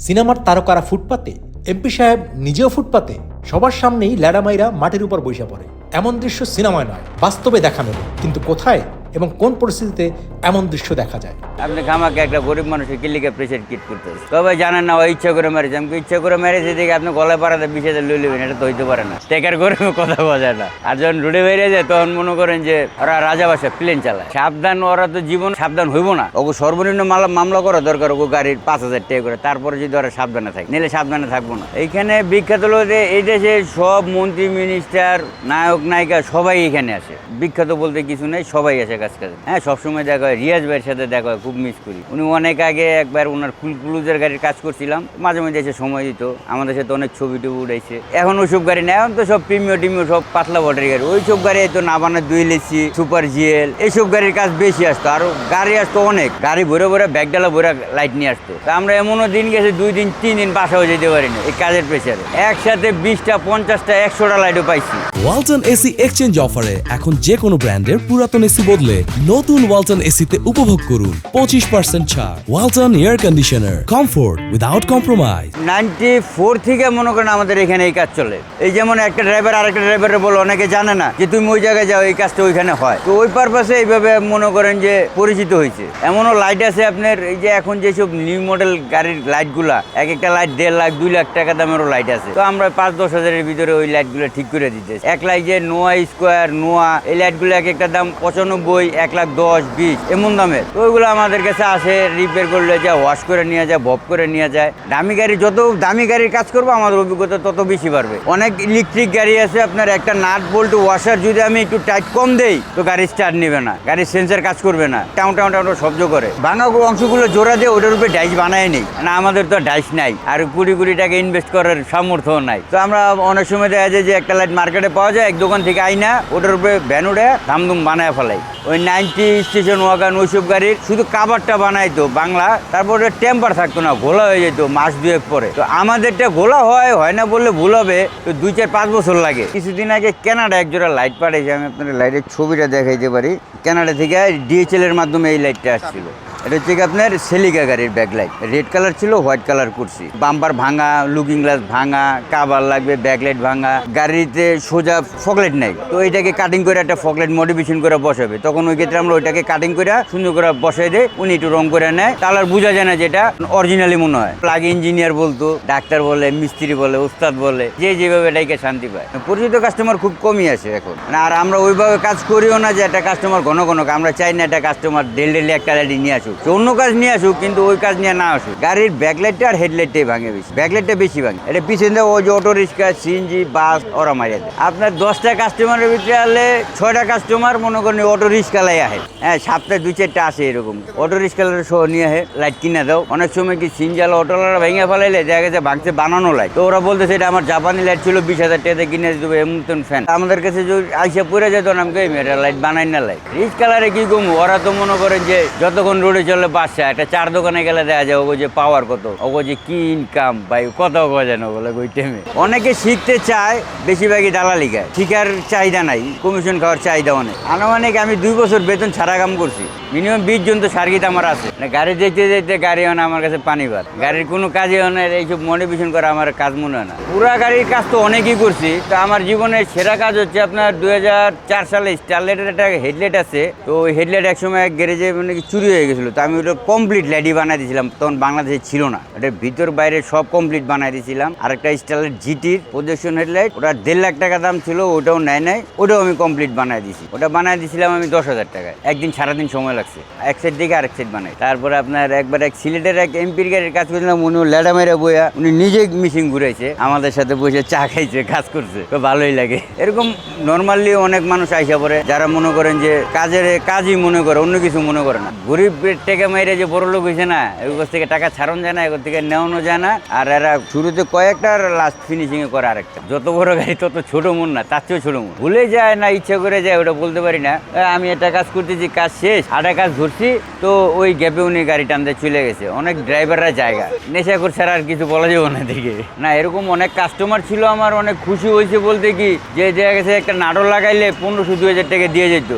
সিনেমার তারকারা ফুটপাতে, এমপি সাহেব নিজেও ফুটপাতে, সবার সামনেই ল্যাডামাইরা মাটির উপর বৈশা পড়ে। এমন দৃশ্য সিনেমায় নয়, বাস্তবে দেখা মেলে। কিন্তু কোথায় এবং কোন পরিস্থিতিতে এমন দৃশ্য দেখা যায়? আপনি খামাকে একটা গরিব মানুষের কিলিকে প্রেশার কিট করতেছে, সবাই জানেন না ওই ইচ্ছা করে মেরেছে। আমি ইচ্ছা করে মেরেছে দেখে আপনি গলায় পাড়াতে 20,000 লই নেবেন, এটা তো হইতে পারে না। টেকার করে কথা বোঝায় না। আর যখন রুটে বেরিয়ে যায় তখন মনে করেন যে ওরা রাজাবাসা প্লেন চালায়। সাবধান, ওরা তো জীবন সাবধান হইব না। ওকে সর্বনিম্ন মামলা করা দরকার, ওকে গাড়ির 5,000 টাকা করে, তারপরে যদি ওরা সাবধানে থাকে, নিলে সাবধানে থাকবো না। এইখানে বিখ্যাত হলো যে এই দেশে সব মন্ত্রী মিনিস্টার নায়ক নায়িকা সবাই এখানে আসে। বিখ্যাত বলতে কিছু নেই, সবাই আসে কাজ কাজে। হ্যাঁ, সবসময় দেখা হয়। রিয়াজ ভাইয়ের সাথে দেখা হয়, খুব মিস করি। উনি অনেক আগে একবার ওনার ক্লুজের গাড়ির কাজ করছিলাম, মাঝে মাঝে এসে সময় দিত, আমাদের সাথে অনেক ছবি টবি উঠাইছে। এখন ওইসব গাড়ি নেই, এখন তো সব টিমিও সব পাতলা বটের গাড়ি। ওইসব গাড়ি তো নাবানা 2 লেসি সুপার জিএল এইসব গাড়ির কাজ বেশি আসতো। আর গাড়ি আসতো অনেক, গাড়ি ভরে ভরে ব্যাগডালা ভরে লাইট নিয়ে আসতো। তা আমরা এমনও দিন গেছে 2 দিন 3 দিন বাসাও যেতে পারিনি এই কাজের প্রেশারে। একসাথে 20টা 50টা 100টা লাইটও পাইছি। ওয়ালটন এসি এক্সচেঞ্জ অফারে এখন যে কোনো ব্র্যান্ডের পুরাতন এসি বদলে নতুন ওয়ালটন এসিতে উপভোগ করুন 25% ছাড়। Walton air conditioner, comfort without compromise. 94 থেকে মনে করেন আমাদের এখানে এই কাজ চলে। এই যেমন একটা ড্রাইভার আরেকটা ড্রাইভারের বলো, অনেকে জানে না যে তুমি ওই জায়গায় যাও, এই কাজটা ওইখানে হয়। তো ওই পারপাসে এইভাবে মনে করেন যে পরিচিত হয়েছে। এমনও লাইট আছে আপনার, এই যে এখন যেসব নিউ মডেল গাড়ির লাইটগুলা, এক একটা লাইট 1.5 লাখ 2 লাখ টাকা দামেরও লাইট আছে। তো আমরা 5-10 হাজারের ভিতরে ওই লাইটগুলো ঠিক করে দিতে। এক লাইট যে নোয়া স্কোয়ার নোয়া, এই লাইটগুলো এক একটা দাম 95, 1,10,000, 20 এমন দামের। তো ওইগুলো আমাদের কাছে আসে, রিপেয়ার করলে যায়, ওয়াশ করে নিয়ে যায়, বব করে নিয়ে যায়। দামি গাড়ি, যত দামি গাড়ির কাজ করবো আমাদের অভিজ্ঞতা তত বেশি বাড়বে। অনেক ইলেকট্রিক গাড়ি আছে আপনার, একটা নাট বোল্ট ওয়াশার যদি আমি একটু টাইট কম দেই তো গাড়ি স্টার্ট নেবে না, গাড়ির সেন্সার কাজ করবে না, টাউন শব্দ করে। ভাঙা অংশগুলো জোড়া দিয়ে ওটার উপরে ডাইস বানায় নেই না, আমাদের তো ডাইস নাই, আর কোটি টাকা ইনভেস্ট করার সামর্থ্য নাই। তো আমরা অনেক সময় দেখা যায় যে একটা লাইট মার্কেটে পাওয়া যায়, এক দোকান থেকে আইনা ওটার উপরে ভ্যান উঠে ধামধুম বানায় ফেলাই। ওই 90 স্টেশন ওয়াগান ওইসব গাড়ির শুধু কাভারটা বানাইতো বাংলা, তারপরে টেম্পার থাকতো না, ঘোলা হয়ে যেত মাস 2 পরে। তো আমাদেরটা ঘোলা হয় না বললে ভুল হবে, তো 2-4-5 বছর লাগে। কিছুদিন আগে কানাডা একজোড়া লাইট পাঠিয়েছে, আমি আপনার লাইটের ছবিটা দেখাইতে পারি। কানাডা থেকে DHL এর মাধ্যমে এই লাইটটা আসছিল। এটা হচ্ছে আপনার সেলিকা গাড়ির ব্যাকলাইট, রেড কালার ছিল, হোয়াইট কালার করছি। বাম্পার ভাঙা, লুকিং গ্লাস ভাঙা, কাভার লাগবে, ব্যাকলাইট ভাঙা, গাড়িতে সোজা ফকলাইট নাই। তো এটাকে কাটিং করে একটা ফকলাইট মডিফিকেশন করে বসাবে। তখন ওই ক্ষেত্রে আমরা ওইটাকে কাটিং করে সুন্দর করে বসাই দেয়, উনি একটু রং করে নেয়, তাহলে আর বোঝা যায় না যেটা অরিজিনালি মনে হয়। প্লাগ ইঞ্জিনিয়ার বলতো, ডাক্তার বলে, মিস্ত্রি বলে, উস্তাদ বলে, যে যেভাবে এটাকে শান্তি পায়। পরিচিত কাস্টমার খুব কমই আসে এখন। আর আমরা ওইভাবে কাজ করিও না যে একটা কাস্টমার ঘন আমরা চাই না একটা কাস্টমার ডেলি একটা লাইট নিয়ে আসুক, অন্য কাজ নিয়ে আসুক, কিন্তু ওই কাজ নিয়ে না আসুক। গাড়ির ব্যাকলাইটটা আর হেডলাইটটাই ভাঙে বেশি, ব্যাকলাইটটা বেশি ভাঙে। এটা পিছনে ওই যে অটো রিক্সা, সিএনজি, বাস ওরা মারিয়ে দেয়। আপনার 10টা কাস্টমারের ভিতরে আলে 6টা কাস্টমার মনে করেন অটো রিক্সালাই আহে। হ্যাঁ, সপ্তাহে 2-4টা আসে এরকম অটো রিক্সালার সহ নিয়ে আহে, লাইট কিনে দাও। অনেক সময় কি সিনজালা অটোলারা ভেঙে ফেলাইলে দেখা গেছে ভাঙছে বানানো লাইট। তো ওরা বলতেছে এটা আমার জাপানি লাইট ছিল, 20,000 টাকাতে কিনে দেবো এমন ফ্যান। আমাদের কাছে যদি আইসা পড়ে যেত না, আমি এটা লাইট বানাই না লাইট রিক্সালারে কি কমু। ওরা তো মনে করেন যে যতক্ষণ রোডে চলে বাসা, একটা 4 দোকানে গেলে দেখা যায় ওগো যে পাওয়ার কত, ওগো যে কি ইনকাম ভাই, কত গজেন বলে ওই টাইমে। অনেকে শিখতে চায়, বেশিরভাগই দালালি গায়, শিখার চাহিদা নাই, কমিশন খাওয়ার চাহিদা অনেক। আনুমানিক আমি 2 বছর বেতন ছাড়া কাম করছি, মিনিমাম 20 জন তো সার্কিট আমার আছে। গাড়ি দেখতে দেখতে গাড়ি হয় না আমার কাছে পানি ভাত, গাড়ির কোনো কাজই হয় না। এইসব মডিফিকেশন করা আমার কাজ মনে হয় না। পুরা গাড়ির কাজ তো অনেকই করছি। তো আমার জীবনের সেরা কাজ হচ্ছে আপনার 2004 সালে স্টারলাইটের একটা হেডলাইট আছে। তো ওই হেডলাইট একসময় এক গ্যারেজে মানে চুরি হয়ে গেছিলো। তো আমি ওটা কমপ্লিট লাইটই বানাই দিয়েছিলাম, তখন বাংলাদেশে ছিল না। ওটার ভিতর বাইরে সব কমপ্লিট বানাই দিয়েছিলাম। আর একটা স্টারলাইট জিটির প্রজেকশন হেডলাইট, ওটা 1.5 লাখ টাকা দাম ছিল, ওটাও নাই, ওটাও আমি কমপ্লিট বানাই দিয়েছি। ওটা বানাই দিয়েছিলাম আমি 10,000 টাকায়। একদিন সারাদিন সময় লাগছে, এক সাইড থেকে আরেক সাইড বানাই। তারপরে আপনার একবার এক সিলেটের এক এমপির গাড়ির কাজ করেছিলাম, উনি ল্যাডা মেরে বইয়া, উনি নিজে মেশিন ঘুরাইছে, আমাদের সাথে বসে চা খাইছে, কাজ করছে, তো ভালোই লাগে। এরকম নর্মালি অনেক মানুষ আইসা পড়ে যারা মনে করেন যে কাজই মনে করে, অন্য কিছু মনে করে না। গরিব টেকা মেরে যে বড় লোক হয়েছে না, এগুলো থেকে টাকা ছাড়ানো যায় না, এগুলো থেকে নেওয়ানো যায় না। আর এরা শুরুতে কয়েকটা লাস্ট ফিনিশিং এ করে আরেকটা। যত বড় গাড়ি তত ছোট মন না, তার চেয়েও ছোট মন। ভুলে যায় না, ইচ্ছা করে যায়, ওটা বলতে পারি না। আমি একটা কাজ করতেছি, কাজ শেষ, আরেকটা কাজ ধরছি, তো ওই গ্যাপে উনি গাড়ি টানতে চলে গেছে। অনেক ড্রাইভাররা জায়গা নেশা করছে, আর কিছু বলা যাবে না দিকে না। এরকম অনেক কাস্টমার ছিল আমার, অনেক খুশি হয়েছে বলতে কি, যে দেখা গেছে একটা নাটক লাগাইলে 1500-2000 টাকা দিয়ে যেত।